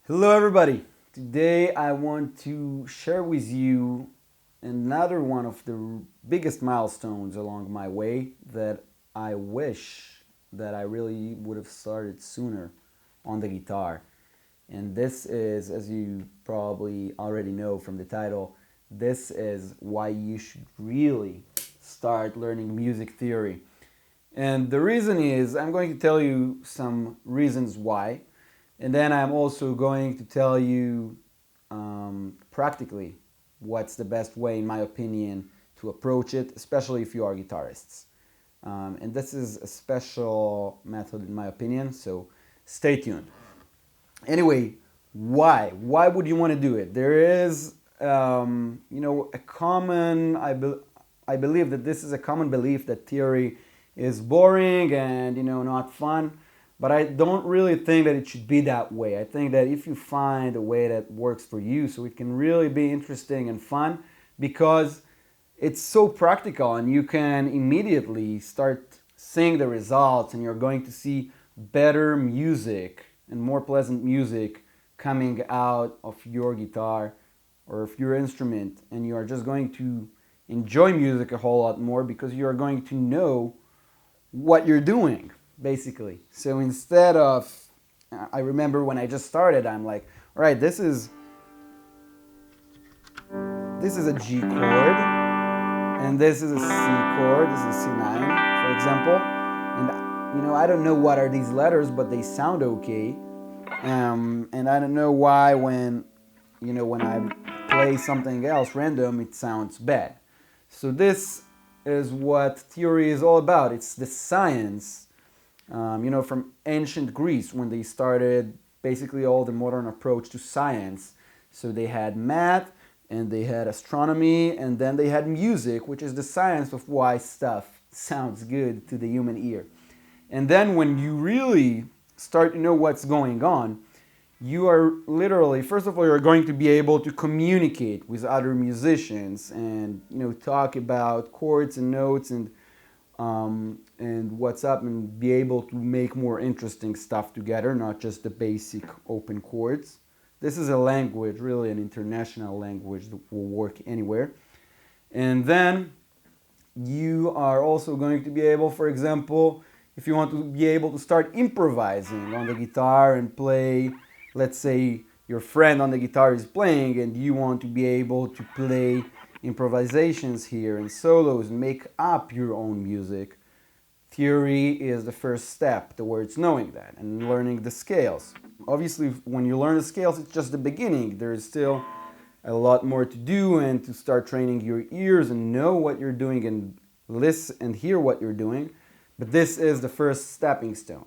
Hello everybody! Today I want to share with you another one of the biggest milestones along my way that I wish that I really would have started sooner on the guitar. And this is, as you probably already know from the title, this is why you should really start learning music theory. And the reason is, I'm going to tell you some reasons why, and then I'm also going to tell you practically what's the best way, in my opinion, to approach it, especially if you are guitarists. And this is a special method, in my opinion, so stay tuned. Anyway, why? Why would you want to do it? There is, a common, I believe that this is a common belief that theory is boring and, not fun. But I don't really think that it should be that way. I think that if you find a way that works for you, so it can really be interesting and fun, because it's so practical and you can immediately start seeing the results and you're going to see better music and more pleasant music coming out of your guitar or of your instrument, and you are just going to enjoy music a whole lot more because you are going to know what you're doing, basically. So instead of, I remember when I just started, I'm like, all right, this is a G chord, and this is a C chord, this is a C9, for example. And I don't know what are these letters, but they sound okay. And I don't know why when I play something else random, it sounds bad. So this is what theory is all about. It's the science, from ancient Greece when they started basically all the modern approach to science. So they had math and they had astronomy and then they had music, which is the science of why stuff sounds good to the human ear. And then when you really start to know what's going on, you are literally, first of all, you're going to be able to communicate with other musicians and talk about chords and notes and what's up, and be able to make more interesting stuff together, not just the basic open chords. This is a language, really an international language that will work anywhere. And then you are also going to be able, for example, if you want to be able to start improvising on the guitar and play, let's say your friend on the guitar is playing and you want to be able to play improvisations here and solos and make up your own music, theory is the first step towards knowing that and learning the scales. Obviously, when you learn the scales, it's just the beginning. There is still a lot more to do and to start training your ears and know what you're doing and listen and hear what you're doing. But this is the first stepping stone.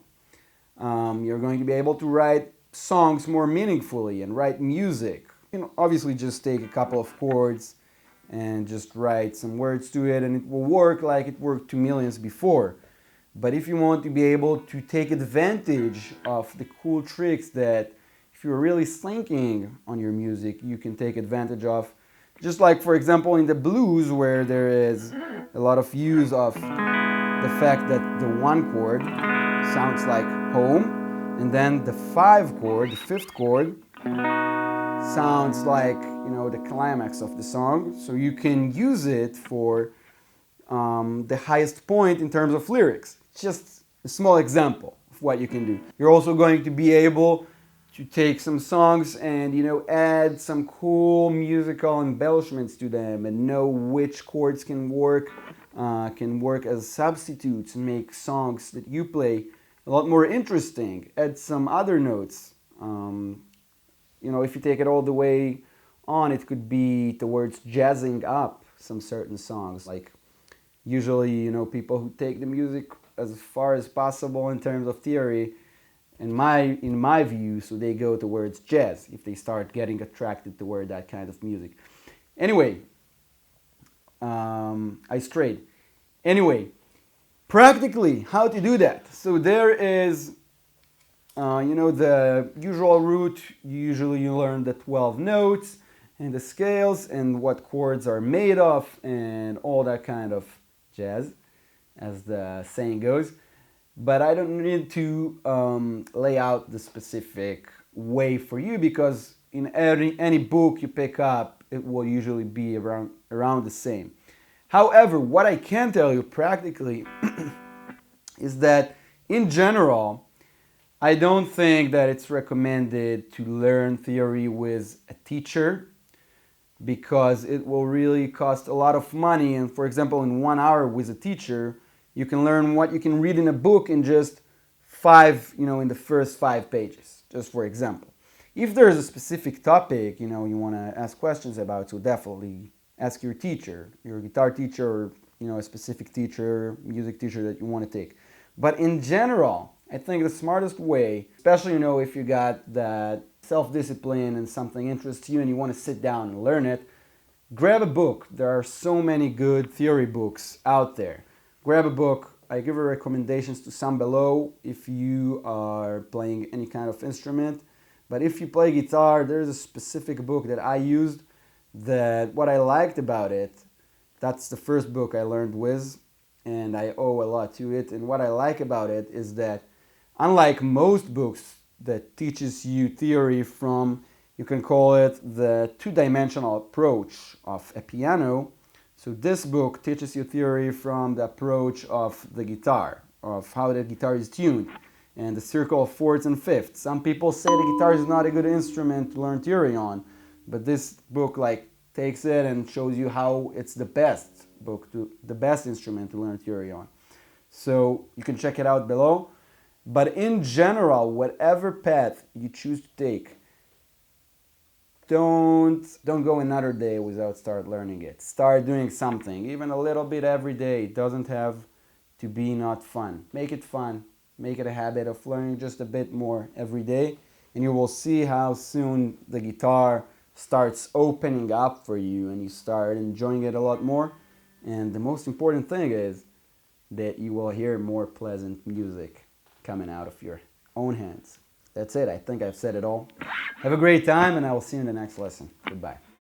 You're going to be able to write songs more meaningfully and write music. Obviously just take a couple of chords and just write some words to it and it will work like it worked to millions before. But if you want to be able to take advantage of the cool tricks that if you're really slinking on your music, you can take advantage of, just like, for example, in the blues, where there is a lot of use of the fact that the one chord sounds like home, and then the the fifth chord, sounds like, the climax of the song. So you can use it for the highest point in terms of lyrics. Just a small example of what you can do. You're also going to be able to take some songs and add some cool musical embellishments to them and know which chords can work as substitutes and make songs that you play a lot more interesting. Add some other notes. If you take it all the way on, it could be towards jazzing up some certain songs. Like usually, people who take the music as far as possible in terms of theory, in my view, so they go towards jazz if they start getting attracted toward that kind of music. Anyway, I strayed. Anyway, practically how to do that. So there is, the usual route. Usually you learn the 12 notes and the scales and what chords are made of and all that kind of jazz, as the saying goes. But I don't need to lay out the specific way for you, because in any book you pick up, it will usually be around the same. However, what I can tell you practically is that in general, I don't think that it's recommended to learn theory with a teacher, because it will really cost a lot of money. And for example, in 1 hour with a teacher, you can learn what you can read in a book in just in the first 5 pages, just for example. If there is a specific topic, you want to ask questions about, so definitely ask your teacher, your guitar teacher, or, a specific teacher, music teacher that you want to take. But in general, I think the smartest way, especially, if you got that self-discipline and something interests you and you want to sit down and learn it, grab a book. There are so many good theory books out there. Grab a book. I give recommendations to some below if you are playing any kind of instrument. But if you play guitar, there's a specific book that I used, that what I liked about it, that's the first book I learned with, and I owe a lot to it. And what I like about it is that, unlike most books that teaches you theory from, you can call it the two-dimensional approach of a piano, so this book teaches you theory from the approach of the guitar, of how the guitar is tuned, and the circle of fourths and fifths. Some people say the guitar is not a good instrument to learn theory on, but this book takes it and shows you how it's the best instrument to learn theory on. So you can check it out below. But in general, whatever path you choose to take, don't go another day without start learning it. Start doing something, even a little bit every day. It doesn't have to be not fun. Make it fun. Make it a habit of learning just a bit more every day, and you will see how soon the guitar starts opening up for you and you start enjoying it a lot more. And the most important thing is that you will hear more pleasant music coming out of your own hands. That's it. I think I've said it all. Have a great time, and I will see you in the next lesson. Goodbye.